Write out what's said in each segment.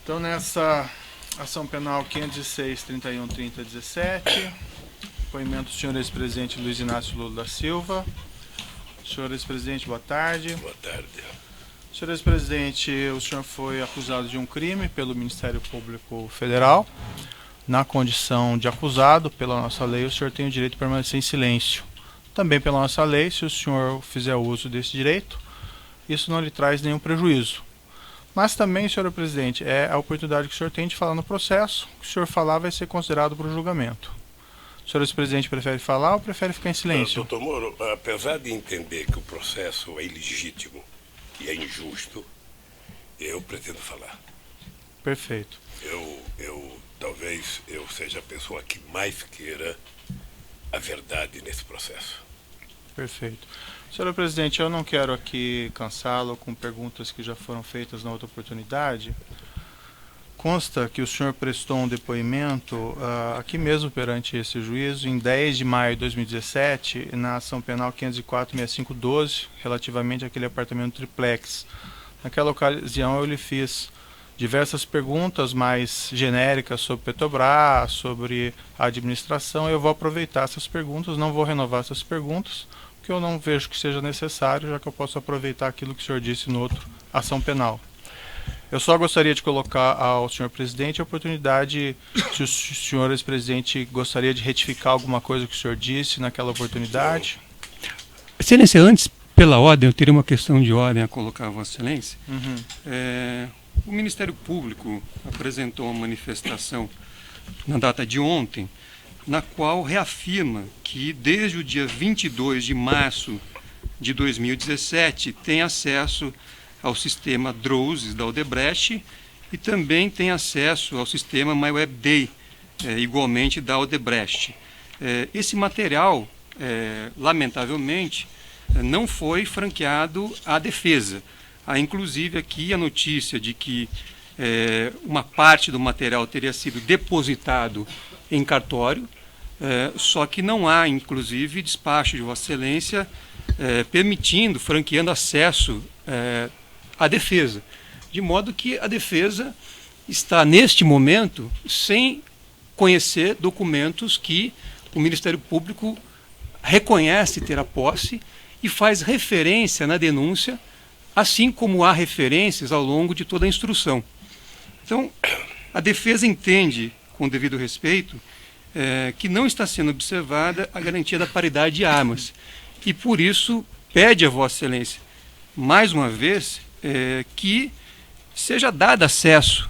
Então, nessa ação penal 506-31-30-17, depoimento do senhor ex-presidente Luiz Inácio Lula da Silva. Senhor ex-presidente, boa tarde. Boa tarde. Senhor ex-presidente, o senhor foi acusado de um crime pelo Ministério Público Federal. Na condição de acusado, pela nossa lei, o senhor tem o direito de permanecer em silêncio. Também pela nossa lei, se o senhor fizer uso desse direito, isso não lhe traz nenhum prejuízo. Mas também, senhor presidente, é a oportunidade que o senhor tem de falar no processo. O que o senhor falar vai ser considerado para o julgamento. O senhor ex-presidente prefere falar ou prefere ficar em silêncio? Doutor Moro, apesar de entender que o processo é ilegítimo e é injusto, eu pretendo falar. Perfeito. Talvez eu seja a pessoa que mais queira a verdade nesse processo. Perfeito. Senhor presidente, eu não quero aqui cansá-lo com perguntas que já foram feitas na outra oportunidade. Consta que o senhor prestou um depoimento aqui mesmo perante esse juízo em 10 de maio de 2017, na ação penal 504-6512, relativamente àquele apartamento triplex. Naquela ocasião eu lhe fiz diversas perguntas mais genéricas sobre Petrobras, sobre a administração. Eu vou aproveitar essas perguntas, não vou renovar essas perguntas, porque eu não vejo que seja necessário, já que eu posso aproveitar aquilo que o senhor disse no outro ação penal. Eu só gostaria de colocar ao senhor presidente a oportunidade, se o senhor ex-presidente gostaria de retificar alguma coisa que o senhor disse naquela oportunidade. Excelência, antes, pela ordem, eu teria uma questão de ordem a colocar a Vossa Excelência. O Ministério Público apresentou uma manifestação na data de ontem, na qual reafirma que desde o dia 22 de março de 2017 tem acesso ao sistema DROSES da Odebrecht e também tem acesso ao sistema MyWebDay, igualmente da Odebrecht. Esse material, lamentavelmente, não foi franqueado à defesa. Há inclusive aqui a notícia de que uma parte do material teria sido depositado em cartório, só que não há inclusive despacho de Vossa Excelência permitindo, franqueando acesso à defesa. De modo que a defesa está neste momento sem conhecer documentos que o Ministério Público reconhece ter a posse e faz referência na denúncia, assim como há referências ao longo de toda a instrução. Então, a defesa entende, com devido respeito, que não está sendo observada a garantia da paridade de armas. E, por isso, pede a Vossa Excelência, mais uma vez, que seja dado acesso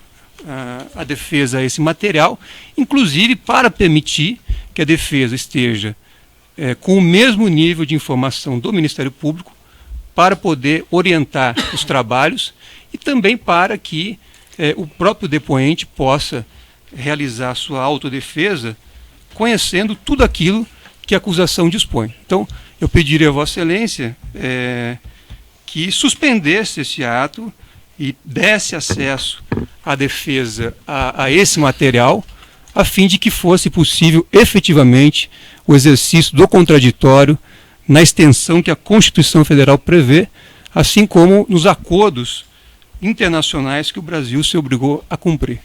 à defesa a esse material, inclusive para permitir que a defesa esteja com o mesmo nível de informação do Ministério Público, para poder orientar os trabalhos e também para que o próprio depoente possa realizar sua autodefesa conhecendo tudo aquilo que a acusação dispõe. Então, eu pediria a Vossa Excelência que suspendesse esse ato e desse acesso à defesa a esse material, a fim de que fosse possível efetivamente o exercício do contraditório na extensão que a Constituição Federal prevê, assim como nos acordos internacionais que o Brasil se obrigou a cumprir.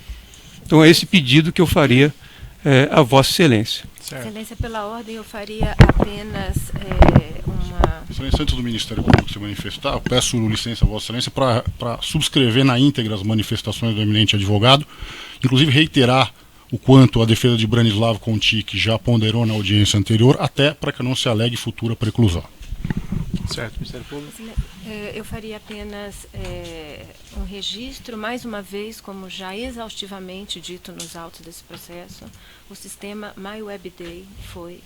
Então é esse pedido que eu faria a Vossa Excelência. Certo. Excelência, pela ordem, eu faria apenas uma... Excelência, antes do Ministério Público se manifestar, eu peço licença a Vossa Excelência para subscrever na íntegra as manifestações do eminente advogado, inclusive reiterar o quanto a defesa de Branislavo Contic já ponderou na audiência anterior, até para que não se alegue futura preclusão. Certo, Ministério Público. Eu faria apenas um registro, mais uma vez, como já exaustivamente dito nos autos desse processo, o sistema MyWebDay foi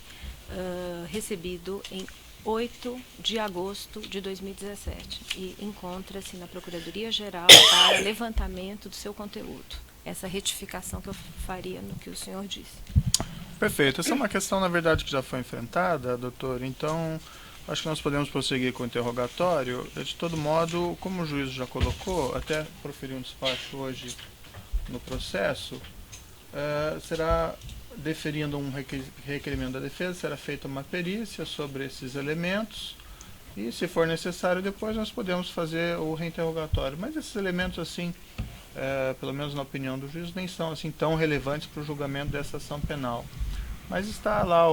recebido em 8 de agosto de 2017 e encontra-se na Procuradoria-Geral para levantamento do seu conteúdo. Essa retificação que eu faria no que o senhor disse. Perfeito. Essa é uma questão, na verdade, que já foi enfrentada, doutor. Então, acho que nós podemos prosseguir com o interrogatório. De todo modo, como o juiz já colocou, até proferir um despacho hoje no processo, será, deferindo um requerimento da defesa, será feita uma perícia sobre esses elementos e, se for necessário, depois nós podemos fazer o reinterrogatório. Mas esses elementos, assim, pelo menos na opinião do juiz, nem são assim tão relevantes para o julgamento dessa ação penal. Mas está lá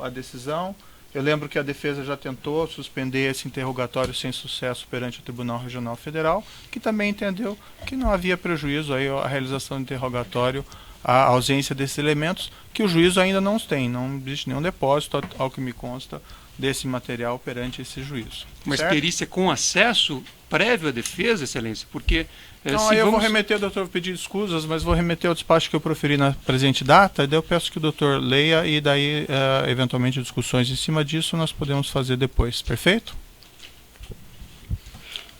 a decisão. Eu lembro que a defesa já tentou suspender esse interrogatório sem sucesso perante o Tribunal Regional Federal, que também entendeu que não havia prejuízo aí à realização do interrogatório, a ausência desses elementos, que o juízo ainda não tem. Não existe nenhum depósito, ao que me consta, desse material perante esse juízo. Mas certo? perícia com acesso prévio à defesa, Excelência? Porque então, aí eu vou remeter, doutor, pedir desculpas, mas vou remeter ao despacho que eu proferi na presente data, e daí eu peço que o doutor leia e daí, eventualmente, discussões em cima disso nós podemos fazer depois. Perfeito?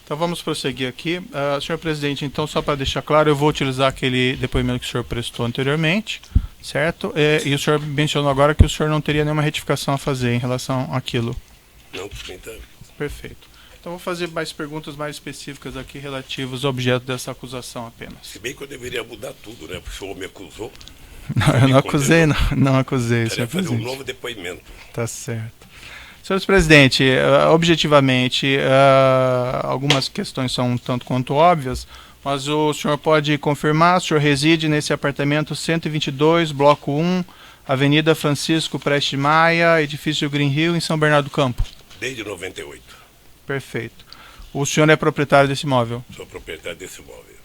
Então vamos prosseguir aqui. Senhor presidente, então só para deixar claro, eu vou utilizar aquele depoimento que o senhor prestou anteriormente, certo? E o senhor mencionou agora que o senhor não teria nenhuma retificação a fazer em relação àquilo. Não, então. Perfeito. Então vou fazer mais perguntas mais específicas aqui relativas ao objeto dessa acusação apenas. Se bem que eu deveria mudar tudo, né? Porque o senhor me acusou. Não, eu não acusei, não acusei, senhor fazer presidente. um novo depoimento. Tá certo. Senhor presidente, objetivamente, algumas questões são um tanto quanto óbvias, mas o senhor pode confirmar, o senhor reside nesse apartamento 122, bloco 1, Avenida Francisco Prestes Maia, edifício Green Hill, em São Bernardo do Campo? Desde 98. Perfeito. O senhor é proprietário desse imóvel? Sou proprietário desse imóvel.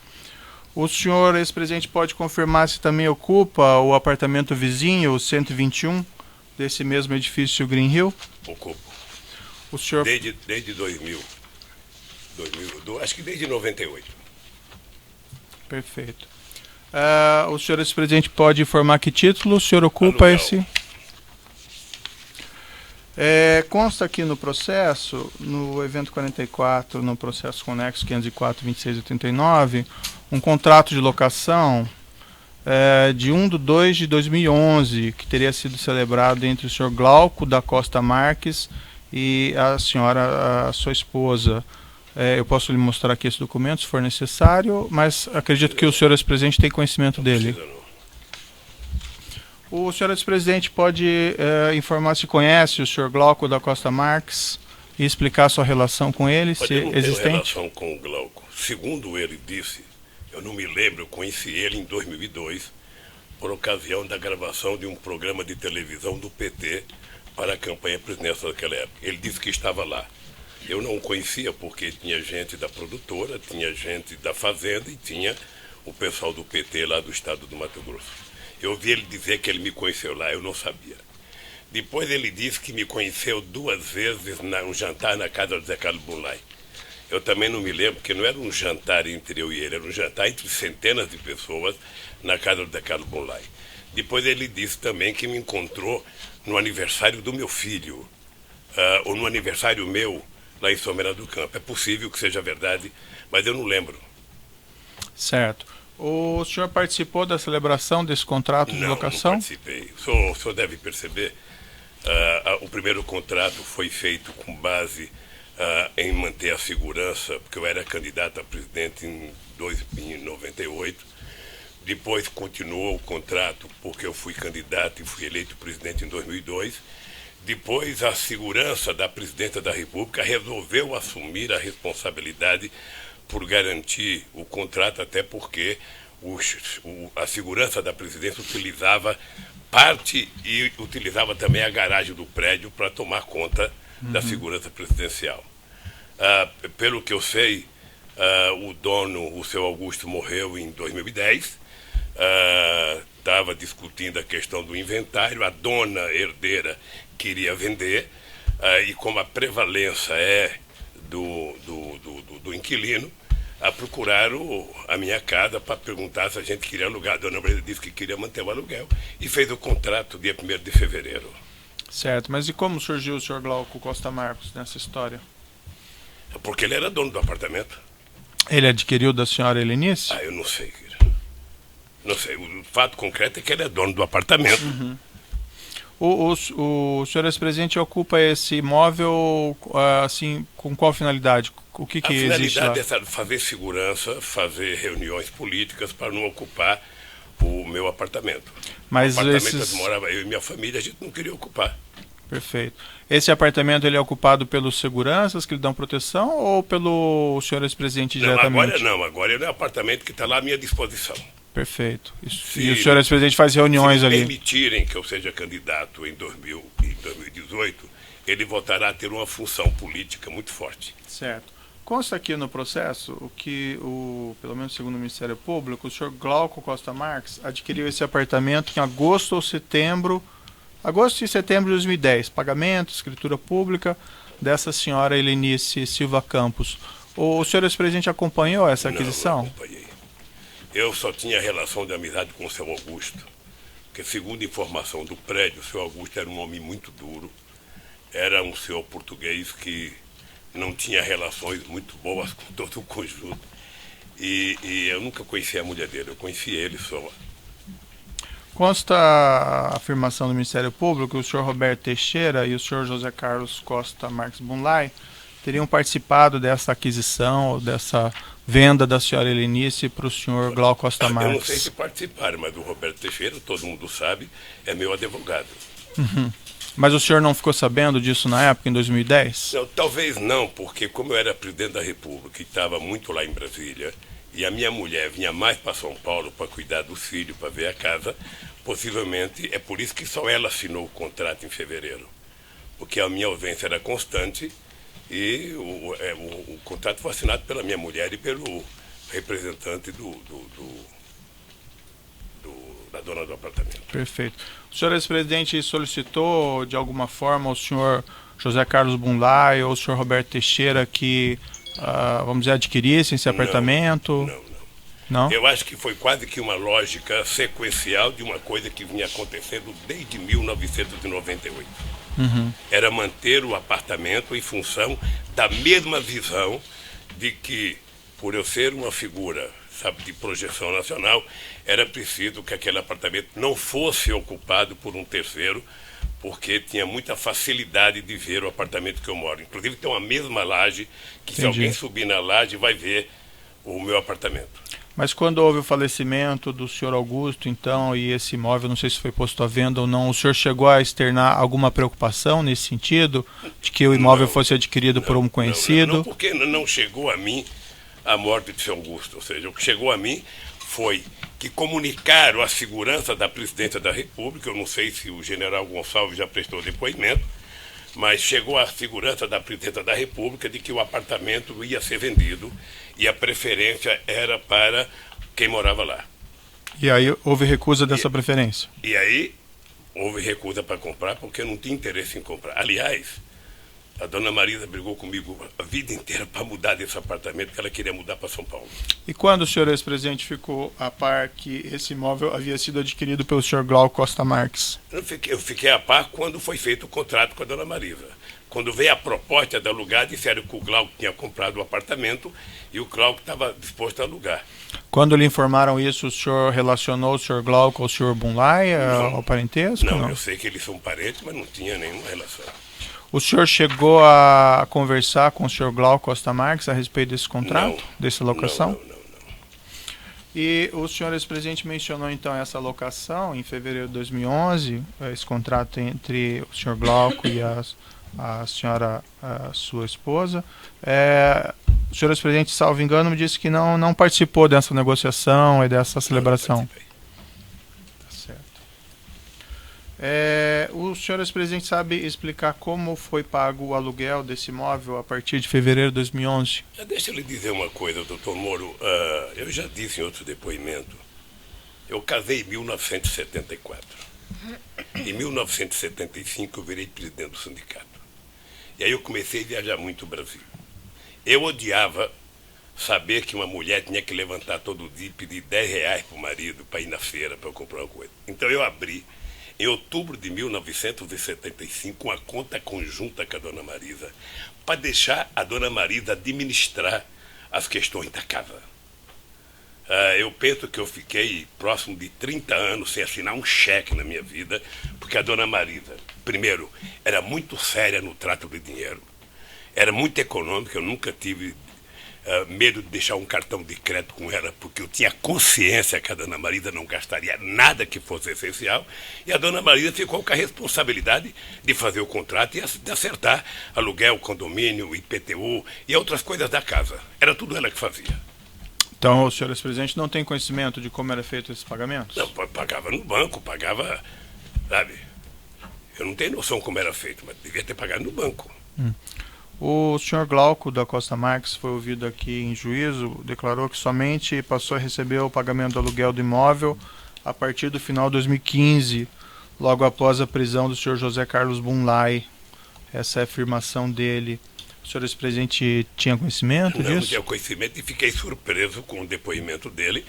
O senhor, ex-presidente, pode confirmar se também ocupa o apartamento vizinho, o 121, desse mesmo edifício Green Hill? Ocupo. O senhor... Desde 2000. Acho que desde 98. Perfeito. O senhor, ex-presidente, pode informar que título o senhor ocupa Aluguel. esse... consta aqui no processo, no evento 44, no processo conexo 504-2689, um contrato de locação de 1/2/2011, que teria sido celebrado entre o senhor Glauco da Costa Marques e a senhora, a sua esposa. Eu posso lhe mostrar aqui esse documento, se for necessário, mas acredito que o senhor, ex-presidente, tem conhecimento dele. O senhor, ex-presidente, pode informar se conhece o senhor Glauco da Costa Marques e explicar a sua relação com ele, se Eu não tenho existente? relação com o Glauco. Segundo ele disse, eu não me lembro, eu conheci ele em 2002, por ocasião da gravação de um programa de televisão do PT para a campanha presidencial daquela época. Ele disse que estava lá. Eu não o conhecia porque tinha gente da produtora, tinha gente da Fazenda e tinha o pessoal do PT lá do estado do Mato Grosso. Eu ouvi ele dizer que ele me conheceu lá, eu não sabia. Depois ele disse que me conheceu 2 vezes num jantar na casa do Zé Carlos Bunlai. Eu também não me lembro, porque não era um jantar entre eu e ele, era um jantar entre centenas de pessoas na casa do Zé Carlos Bunlai. Depois ele disse também que me encontrou no aniversário do meu filho, ou no aniversário meu, lá em São Bernardo do Campo. É possível que seja verdade, mas eu não lembro. Certo. O senhor participou da celebração desse contrato de locação? Não participei. O senhor deve perceber, o primeiro contrato foi feito com base em manter a segurança, porque eu era candidato a presidente em 98. Depois continuou o contrato porque eu fui candidato e fui eleito presidente em 2002. Depois a segurança da presidenta da República resolveu assumir a responsabilidade por garantir o contrato, até porque a segurança da presidência utilizava parte e utilizava também a garagem do prédio para tomar conta da segurança presidencial. Pelo que eu sei, o dono, o seu Augusto, morreu em 2010. Estava discutindo a questão do inventário, a dona herdeira queria vender, e como a prevalência é do inquilino, procuraram a minha casa para perguntar se a gente queria alugar. A dona Brenda disse que queria manter o aluguel e fez o contrato dia 1º de fevereiro. Certo, mas e como surgiu o senhor Glauco Costa Marques nessa história? Porque ele era dono do apartamento. Ele adquiriu da senhora Helenice? Eu não sei, querido. Não sei, o fato concreto é que ele é dono do apartamento. O senhor ex-presidente ocupa esse imóvel assim, com qual finalidade? O que existe lá? A finalidade é fazer segurança, fazer reuniões políticas para não ocupar o meu apartamento. Mas o apartamento onde morava eu e minha família, a gente não queria ocupar. Perfeito. Esse apartamento ele é ocupado pelos seguranças que lhe dão proteção ou pelo senhor ex-presidente diretamente? Agora ele é um apartamento que está lá à minha disposição. Perfeito. E o senhor ex-presidente faz reuniões ali? Se permitirem que eu seja candidato em 2018, ele voltará a ter uma função política muito forte. Certo. Consta aqui no processo pelo menos segundo o Ministério Público, o senhor Glauco Costa Marques adquiriu esse apartamento em agosto e setembro de 2010. Pagamento, escritura pública dessa senhora Helenice Silva Campos. O senhor ex-presidente acompanhou essa aquisição? Não acompanhei. Eu só tinha relação de amizade com o seu Augusto, porque segundo informação do prédio, o seu Augusto era um homem muito duro, era um senhor português que não tinha relações muito boas com todo o conjunto. E eu nunca conheci a mulher dele, eu conheci ele só. Consta a afirmação do Ministério Público que o senhor Roberto Teixeira e o senhor José Carlos Costa Marques Bunlai teriam participado dessa aquisição, dessa venda da senhora Helenice para o senhor Glauco Costa Marques. Eu não sei se participaram, mas o Roberto Teixeira, todo mundo sabe, é meu advogado. Uhum. Mas o senhor não ficou sabendo disso na época, em 2010? Não, talvez não, porque como eu era presidente da República e estava muito lá em Brasília, e a minha mulher vinha mais para São Paulo para cuidar do filho, para ver a casa, possivelmente é por isso que só ela assinou o contrato em fevereiro. Porque a minha ausência era constante e o contrato foi assinado pela minha mulher e pelo representante da dona do apartamento. Perfeito. O senhor ex-presidente solicitou de alguma forma ao senhor José Carlos Bunlai ou ao senhor Roberto Teixeira que, vamos dizer, adquirissem esse apartamento? Não? Eu acho que foi quase que uma lógica sequencial de uma coisa que vinha acontecendo desde 1998. Uhum. Era manter o apartamento em função da mesma visão de que, por eu ser uma figura, sabe, de projeção nacional, era preciso que aquele apartamento não fosse ocupado por um terceiro, porque tinha muita facilidade de ver o apartamento que eu moro. Inclusive tem uma mesma laje, que se alguém subir na laje vai ver o meu apartamento. Mas quando houve o falecimento do senhor Augusto, então, e esse imóvel, não sei se foi posto à venda ou não, o senhor chegou a externar alguma preocupação nesse sentido, de que o imóvel fosse adquirido por um conhecido? Não, porque não chegou a mim a morte de seu Augusto. Ou seja, o que chegou a mim foi que comunicaram a segurança da presidência da República, eu não sei se o general Gonçalves já prestou depoimento, mas chegou a segurança da presidência da República de que o apartamento ia ser vendido e a preferência era para quem morava lá. E aí houve recusa dessa preferência? E aí houve recusa para comprar porque eu não tinha interesse em comprar. Aliás, a dona Marisa brigou comigo a vida inteira para mudar desse apartamento, porque ela queria mudar para São Paulo. E quando o senhor ex-presidente ficou a par que esse imóvel havia sido adquirido pelo senhor Glauco Costa Marques? Eu fiquei a par quando foi feito o contrato com a dona Marisa. Quando veio a proposta de alugar, disseram que o Glauco tinha comprado o apartamento e o Glauco estava disposto a alugar. Quando lhe informaram isso, o senhor relacionou o senhor Glauco ao senhor Bunlai, ao parentesco? Não, eu sei que eles são parentes, mas não tinha nenhuma relação. O senhor chegou a conversar com o senhor Glauco Costa Marques a respeito desse contrato, dessa locação? Não. E o senhor ex-presidente mencionou então essa locação em fevereiro de 2011, esse contrato entre o senhor Glauco e a senhora, a sua esposa. O senhor ex-presidente, salvo engano, me disse que não participou dessa negociação e dessa celebração. O senhor ex-presidente sabe explicar como foi pago o aluguel desse imóvel a partir de fevereiro de 2011? Deixa eu lhe dizer uma coisa, doutor Moro. Eu já disse em outro depoimento, eu casei em 1974. Em 1975 eu virei presidente do sindicato. E aí eu comecei a viajar muito o Brasil. Eu odiava saber que uma mulher tinha que levantar todo dia e pedir R$10 para o marido para ir na feira para eu comprar uma coisa. Então eu abri, em outubro de 1975, uma conta conjunta com a dona Marisa, para deixar a dona Marisa administrar as questões da casa. Eu penso que eu fiquei próximo de 30 anos sem assinar um cheque na minha vida, porque a dona Marisa, primeiro, era muito séria no trato de dinheiro, era muito econômica, eu nunca tive medo de deixar um cartão de crédito com ela, porque eu tinha consciência que a dona Marisa não gastaria nada que fosse essencial, e a dona Marisa ficou com a responsabilidade de fazer o contrato e de acertar aluguel, condomínio, IPTU e outras coisas da casa. Era tudo ela que fazia. Então, o senhor ex-presidente não tem conhecimento de como era feito esses pagamentos? Não, pagava no banco, pagava, sabe? Eu não tenho noção como era feito, mas devia ter pagado no banco. O senhor Glauco da Costa Marques foi ouvido aqui em juízo, declarou que somente passou a receber o pagamento do aluguel do imóvel a partir do final de 2015, logo após a prisão do senhor José Carlos Bunlai. Essa é a afirmação dele. O senhor ex-presidente tinha conhecimento disso? Não tinha conhecimento e fiquei surpreso com o depoimento dele,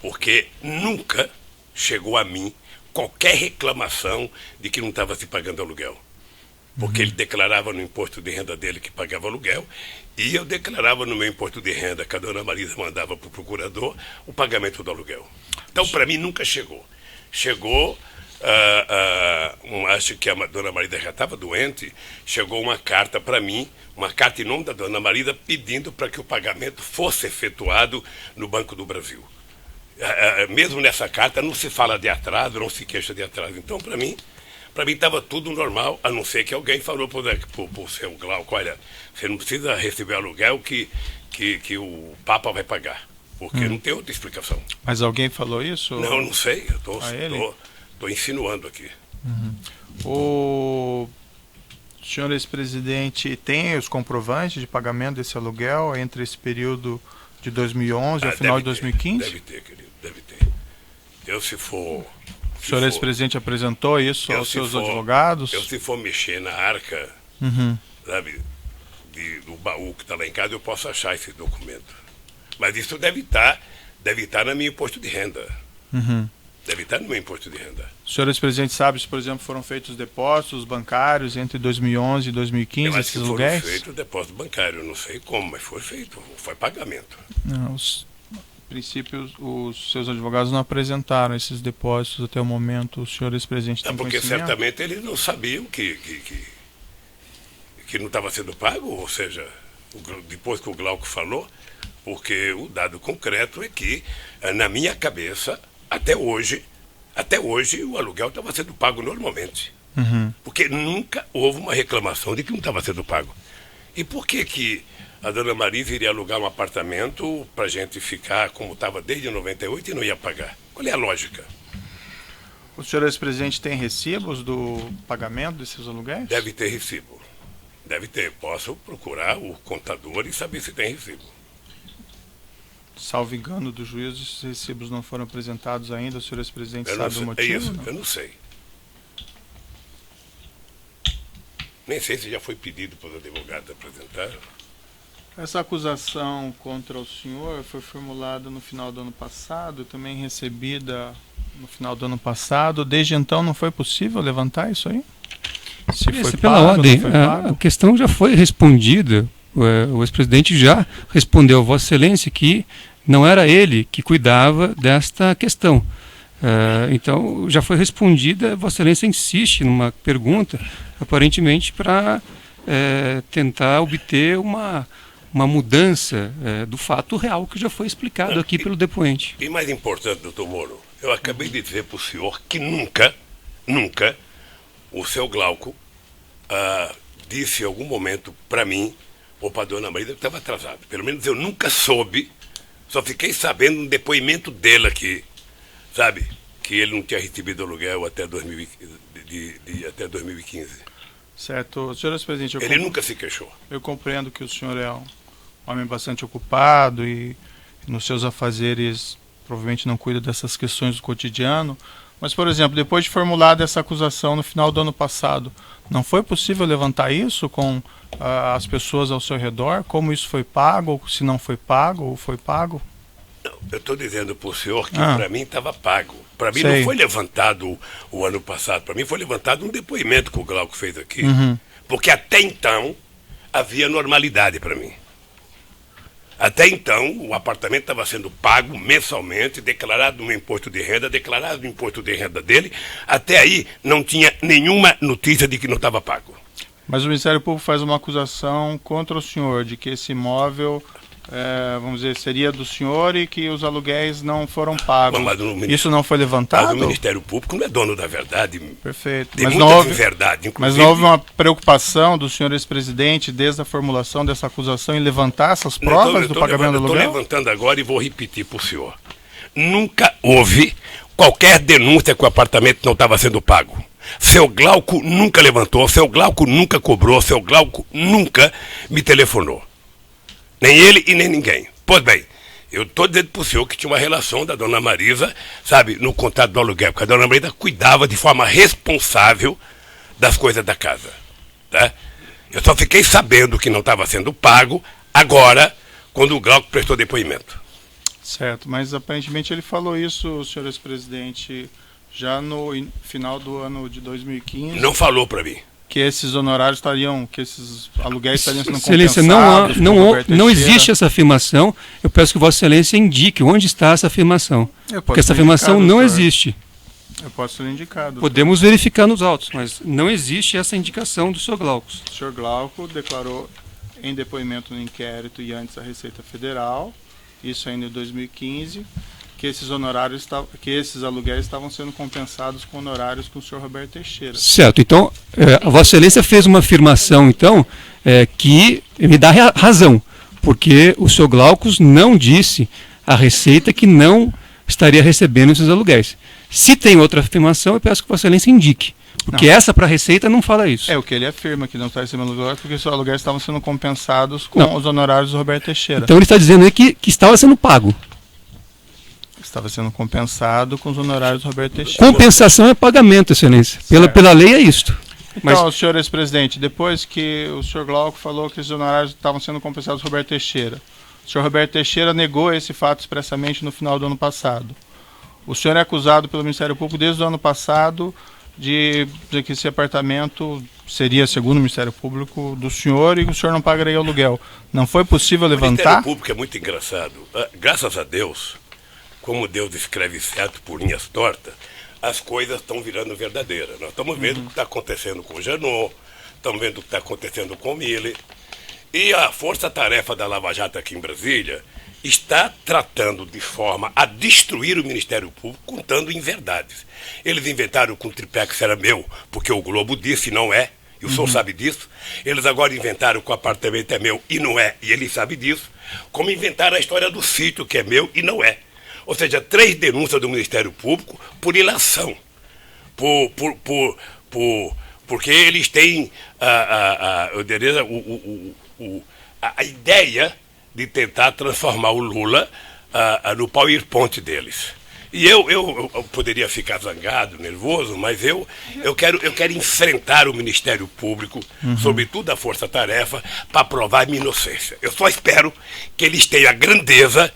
porque nunca chegou a mim qualquer reclamação de que não estava se pagando aluguel. Porque ele declarava no imposto de renda dele que pagava aluguel, e eu declarava no meu imposto de renda, que a dona Marisa mandava para o procurador, o pagamento do aluguel. Então, para mim, nunca chegou. Chegou, acho que a dona Marisa já estava doente, chegou uma carta para mim, uma carta em nome da dona Marisa, pedindo para que o pagamento fosse efetuado no Banco do Brasil. Mesmo nessa carta não se fala de atraso, não se queixa de atraso. Então, para mim estava tudo normal, a não ser que alguém falou para o seu Glauco, olha, você não precisa receber aluguel que o Papa vai pagar, porque não tem outra explicação. Mas alguém falou isso? Não sei, eu estou insinuando aqui. O senhor ex-presidente tem os comprovantes de pagamento desse aluguel entre esse período de 2011 ao final de 2015? Deve ter, querido, deve ter. Eu, se for... O senhor ex-presidente apresentou isso aos seus advogados? Se for mexer na arca, sabe, do baú que está lá em casa, eu posso achar esse documento. Mas isso deve estar no meu imposto de renda. Deve estar no meu imposto de renda. O senhor ex-presidente sabe se, por exemplo, foram feitos depósitos bancários entre 2011 e 2015, esses aluguéis? Foram feitos depósito bancário, não sei como, mas foi feito, foi pagamento. Não, a princípio, os seus advogados não apresentaram esses depósitos até o momento. O senhor ex-presidente tem porque conhecimento? Certamente eles não sabiam que não estava sendo pago, ou seja, depois que o Glauco falou, porque o dado concreto é que, na minha cabeça, até hoje o aluguel estava sendo pago normalmente. Porque nunca houve uma reclamação de que não estava sendo pago. E por que a dona Marisa iria alugar um apartamento para a gente ficar como estava desde 98 e não ia pagar? Qual é a lógica? O senhor ex-presidente tem recibos do pagamento desses aluguéis? Deve ter recibo. Deve ter. Posso procurar o contador e saber se tem recibo. Salvo engano do juízo, esses recibos não foram apresentados ainda. O senhor ex-presidente sabe o motivo? É isso, eu não sei. Nem sei se já foi pedido para os advogados apresentar. Essa acusação contra o senhor foi formulada no final do ano passado, também recebida no final do ano passado. Desde então não foi possível levantar isso aí? Se pela ordem, a questão já foi respondida. O ex-presidente já respondeu a Vossa Excelência que não era ele que cuidava desta questão. Então, já foi respondida. Vossa Excelência insiste numa pergunta, aparentemente para tentar obter uma mudança do fato real que já foi explicado aqui pelo depoente. E mais importante, doutor Moro, eu acabei de dizer para o senhor que nunca o seu Glauco disse em algum momento para mim ou para a dona Marisa que estava atrasado. Pelo menos eu nunca soube, só fiquei sabendo um depoimento dele aqui, sabe, que ele não tinha recebido aluguel até 2015. Certo. Senhor ex-presidente, ele nunca se queixou. Eu compreendo que o senhor é um homem bastante ocupado e nos seus afazeres provavelmente não cuida dessas questões do cotidiano, mas, por exemplo, depois de formulada essa acusação no final do ano passado, não foi possível levantar isso com as pessoas ao seu redor? Como isso foi pago, ou se não foi pago, ou foi pago? Não, eu estou dizendo para o senhor que para mim estava pago. Para mim não foi levantado o ano passado, para mim foi levantado um depoimento que o Glauco fez aqui. Porque até então havia normalidade para mim. Até então, o apartamento estava sendo pago mensalmente, declarado no imposto de renda, declarado no imposto de renda dele. Até aí, não tinha nenhuma notícia de que não estava pago. Mas o Ministério Público faz uma acusação contra o senhor de que esse imóvel vamos dizer, seria do senhor e que os aluguéis não foram pagos. Isso não foi Mas levantado? o Ministério Público não é dono da verdade. Perfeito. Tem Mas muita não houve, verdade, mas inclusive. não houve uma preocupação do senhor ex-presidente, desde a formulação dessa acusação, em levantar essas provas do pagamento do aluguel? Eu estou levantando agora e vou repetir para o senhor. Nunca houve qualquer denúncia que o apartamento não estava sendo pago. Seu Glauco nunca levantou, seu Glauco nunca cobrou, seu Glauco nunca me telefonou. Nem ele e nem ninguém. Pois bem, eu estou dizendo para o senhor que tinha uma relação da dona Marisa, sabe, no contrato do aluguel, porque a dona Marisa cuidava de forma responsável das coisas da casa. Tá? Eu só fiquei sabendo que não estava sendo pago agora, quando o Glauco prestou depoimento. Certo, mas aparentemente ele falou isso, senhor ex-presidente, já no final do ano de 2015. Não falou para mim. Que esses honorários estariam, que esses aluguéis estariam sendo Excelência, compensados. não existe essa afirmação. Eu peço que Vossa Excelência indique onde está essa afirmação. Porque essa afirmação não existe. Eu posso lhe indicar. Podemos verificar nos autos, mas não existe essa indicação do senhor Glauco. O senhor Glauco declarou em depoimento no inquérito e antes a Receita Federal, isso ainda em 2015, que esses honorários, que esses aluguéis estavam sendo compensados com honorários com o senhor Roberto Teixeira. Certo. Então, a Vossa Excelência fez uma afirmação, então, que me dá razão, porque o senhor Glaucus não disse à Receita que não estaria recebendo esses aluguéis. Se tem outra afirmação, eu peço que Vossa Excelência indique. Porque essa para a Receita não fala isso. É o que ele afirma, que não está recebendo aluguéis porque os aluguéis estavam sendo compensados com os honorários do Roberto Teixeira. Então ele está dizendo aí que estava sendo pago. Estava sendo compensado com os honorários do Roberto Teixeira. Compensação é pagamento, Excelência. Pela lei é isto. Então, senhor ex-presidente, depois que o senhor Glauco falou que esses honorários estavam sendo compensados do Roberto Teixeira, o senhor Roberto Teixeira negou esse fato expressamente no final do ano passado. O senhor é acusado pelo Ministério Público desde o ano passado de que esse apartamento seria, segundo o Ministério Público, do senhor e que o senhor não pagaria aluguel. Não foi possível levantar? O Ministério Público é muito engraçado. Graças a Deus, como Deus escreve certo por linhas tortas, as coisas estão virando verdadeiras. Nós estamos vendo o que está acontecendo com o Janot, estamos vendo o que está acontecendo com o Miller. E a força-tarefa da Lava Jato aqui em Brasília está tratando de forma a destruir o Ministério Público, contando inverdades. Eles inventaram que o triplex era meu, porque o Globo disse e não é, e o senhor sabe disso. Eles agora inventaram que o apartamento é meu e não é, e ele sabe disso. Como inventaram a história do sítio, que é meu e não é. Ou seja, 3 denúncias do Ministério Público por ilação. Porque eles têm a ideia de tentar transformar o Lula no PowerPoint deles. E eu poderia ficar zangado, nervoso, mas eu quero enfrentar o Ministério Público, sobretudo a Força Tarefa, para provar a minha inocência. Eu só espero que eles tenham a grandeza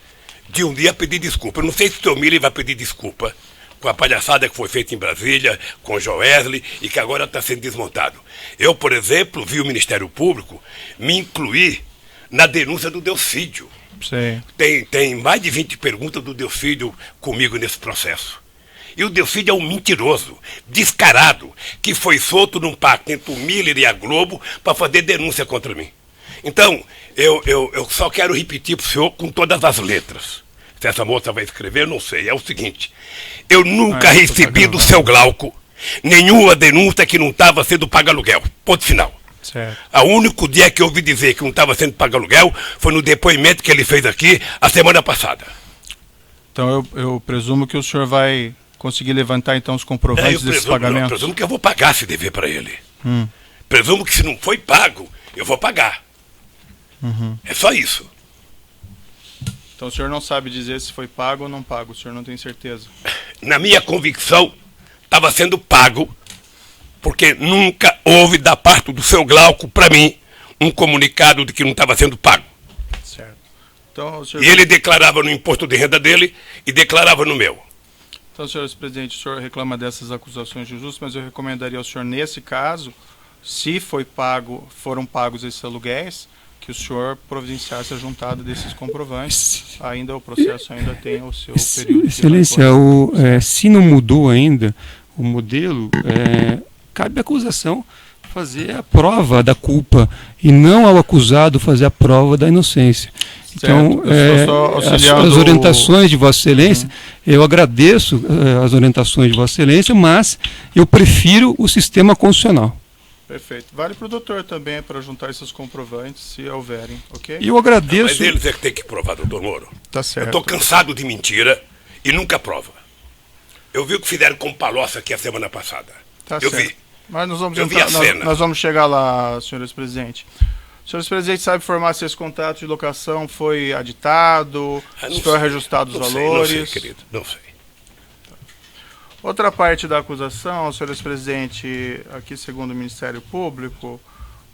de um dia pedir desculpa. Eu não sei se o seu Miller vai pedir desculpa com a palhaçada que foi feita em Brasília, com o Joesley, e que agora está sendo desmontado. Eu, por exemplo, vi o Ministério Público me incluir na denúncia do Delcídio. Sim. Tem mais de 20 perguntas do Delcídio comigo nesse processo. E o Delcídio é um mentiroso, descarado, que foi solto num pacto entre o Miller e a Globo para fazer denúncia contra mim. Então, eu só quero repetir para o senhor com todas as letras. Se essa moça vai escrever, eu não sei. É o seguinte: eu nunca recebi do seu Glauco nenhuma denúncia que não estava sendo pago aluguel. Ponto final. Certo. O único dia que eu ouvi dizer que não estava sendo pago aluguel foi no depoimento que ele fez aqui a semana passada. Então eu presumo que o senhor vai conseguir levantar então os comprovantes desses pagamentos? Eu presumo que eu vou pagar esse dever para ele. Presumo que se não foi pago, eu vou pagar. É só isso. Então o senhor não sabe dizer se foi pago ou não pago, o senhor não tem certeza? Na minha convicção, estava sendo pago, porque nunca houve da parte do seu Glauco para mim um comunicado de que não estava sendo pago. Certo. Então, o senhor... E ele declarava no imposto de renda dele e declarava no meu. Então, senhor presidente, o senhor reclama dessas acusações injustas, mas eu recomendaria ao senhor, nesse caso, se foram pagos esses aluguéis, que o senhor providenciasse a juntada desses comprovantes. Ainda o processo ainda tem o seu período. Excelência, se não mudou ainda o modelo, cabe à acusação fazer a prova da culpa e não ao acusado fazer a prova da inocência. Então, eu estou só auxiliando as orientações de Vossa Excelência, eu agradeço as orientações de Vossa Excelência, mas eu prefiro o sistema constitucional. Perfeito. Vale para o doutor também, para juntar esses comprovantes, se houverem, ok? E eu agradeço... Mas eles é que tem que provar, doutor Moro. Tá certo. Eu estou cansado de mentira e nunca prova. Eu vi o que fizeram com o Palocci aqui a semana passada. Tá eu certo. vi. Mas nós vamos Eu vi a cena. nós vamos chegar lá, senhores presidente. Senhores presidente, sabe informar se esse contrato de locação foi aditado, se foi reajustado os valores? Não sei, querido, não sei. Outra parte da acusação, senhores presidente, aqui segundo o Ministério Público,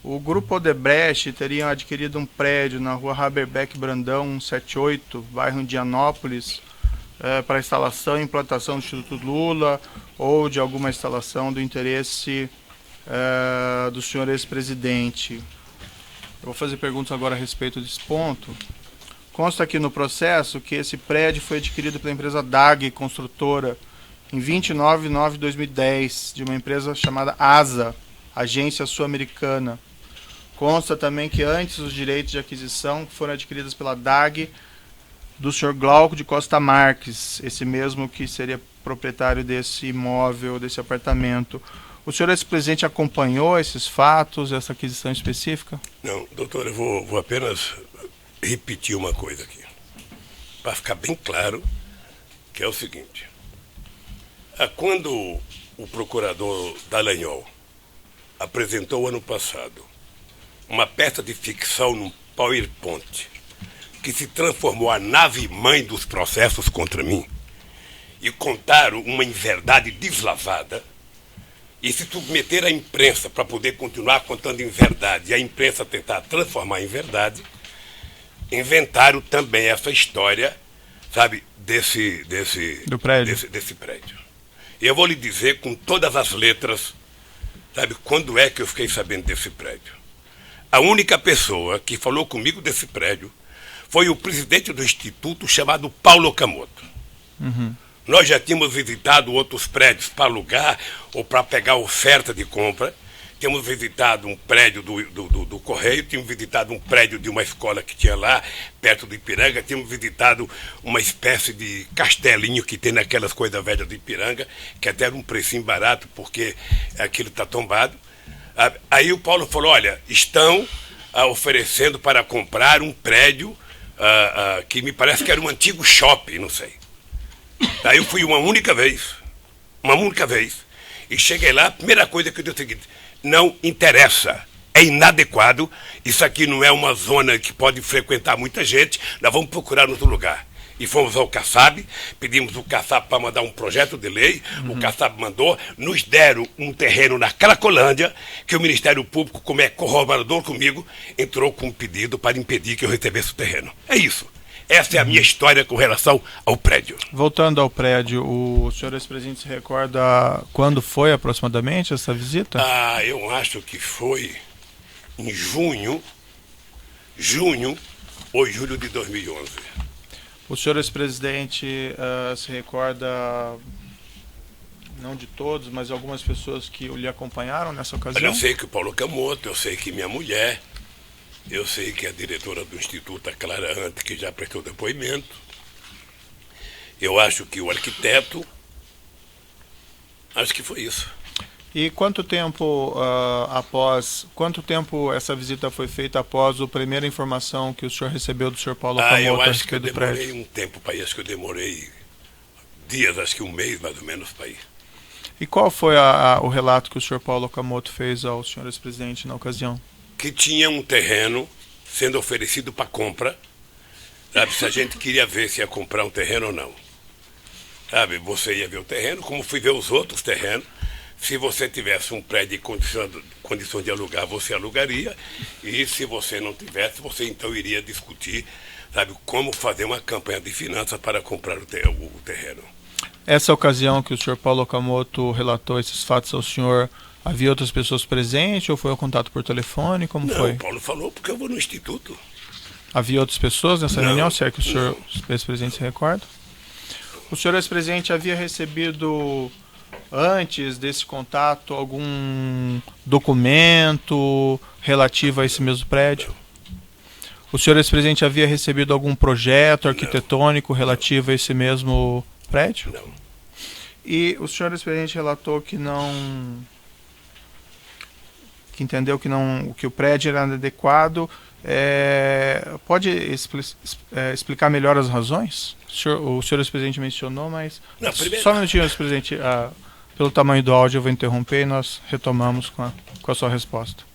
o grupo Odebrecht teria adquirido um prédio na rua Haberbeck Brandão 178, bairro Indianópolis, para instalação e implantação do Instituto Lula ou de alguma instalação do interesse do senhor ex-presidente. Eu vou fazer perguntas agora a respeito desse ponto. Consta aqui no processo que esse prédio foi adquirido pela empresa DAG Construtora em 29 de nove de 2010, de uma empresa chamada ASA, Agência Sul-Americana. Consta também que antes os direitos de aquisição foram adquiridos pela DAG do senhor Glauco de Costa Marques, esse mesmo que seria proprietário desse imóvel, desse apartamento. O senhor ex-presidente acompanhou esses fatos, essa aquisição específica? Não, doutor, eu vou apenas repetir uma coisa aqui, para ficar bem claro, que é o seguinte. Quando o procurador Dallagnol apresentou ano passado uma peça de ficção num PowerPoint que se transformou a nave-mãe dos processos contra mim e contaram uma inverdade deslavada e se submeter à imprensa para poder continuar contando inverdade e a imprensa tentar transformar em verdade, inventaram também essa história, sabe, desse prédio. E eu vou lhe dizer com todas as letras, sabe, quando é que eu fiquei sabendo desse prédio. A única pessoa que falou comigo desse prédio foi o presidente do instituto chamado Paulo Okamoto. Nós já tínhamos visitado outros prédios para alugar ou para pegar oferta de compra. Tínhamos visitado um prédio do Correio, tínhamos visitado um prédio de uma escola que tinha lá, perto do Ipiranga, tínhamos visitado uma espécie de castelinho que tem naquelas coisas velhas do Ipiranga, que até era um precinho barato, porque aquilo está tombado. Aí o Paulo falou, olha, estão oferecendo para comprar um prédio que me parece que era um antigo shopping, não sei. Aí eu fui uma única vez, e cheguei lá, a primeira coisa que eu disse é o seguinte, não interessa, é inadequado, isso aqui não é uma zona que pode frequentar muita gente, nós vamos procurar outro lugar. E fomos ao CACAB, pedimos o CACAB para mandar um projeto de lei, o CACAB mandou, nos deram um terreno na Cracolândia, que o Ministério Público, como é corroborador comigo, entrou com um pedido para impedir que eu recebesse o terreno. É isso. Essa é a minha história com relação ao prédio. Voltando ao prédio, o senhor ex-presidente se recorda quando foi aproximadamente essa visita? Eu acho que foi em junho ou julho de 2011. O senhor ex-presidente se recorda, não de todos, mas algumas pessoas que lhe acompanharam nessa ocasião? Eu sei que o Paulo Okamoto, eu sei que minha mulher, eu sei que a diretora do Instituto, a Clara Ante, que já prestou depoimento. Eu acho que o arquiteto, acho que foi isso. E quanto tempo essa visita foi feita após a primeira informação que o senhor recebeu do senhor Paulo Okamoto? Eu acho que eu demorei um tempo para ir, acho que eu demorei dias, acho que um mês mais ou menos para ir. E qual foi o relato que o senhor Paulo Okamoto fez ao senhor ex-presidente na ocasião? Que tinha um terreno sendo oferecido para compra, sabe, se a gente queria ver se ia comprar um terreno ou não. Sabe, você ia ver o terreno, como fui ver os outros terrenos. Se você tivesse um prédio em condição de alugar, você alugaria. E se você não tivesse, você então iria discutir, sabe, como fazer uma campanha de finanças para comprar o terreno. Essa ocasião que o senhor Paulo Okamoto relatou esses fatos ao senhor, havia outras pessoas presentes ou foi um contato por telefone? Como foi? Não, o Paulo falou porque eu vou no instituto. Havia outras pessoas nessa reunião? Se é que o senhor ex-presidente se recorda? O senhor ex-presidente havia recebido, antes desse contato, algum documento relativo a esse mesmo prédio? O senhor ex-presidente havia recebido algum projeto arquitetônico relativo a esse mesmo prédio? Não. E o senhor ex-presidente relatou que entendeu que o prédio era inadequado. Pode explicar melhor as razões? O senhor ex-presidente mencionou, mas Não, primeiro... só um minutinho, ex-presidente. Pelo tamanho do áudio eu vou interromper e nós retomamos com a sua resposta.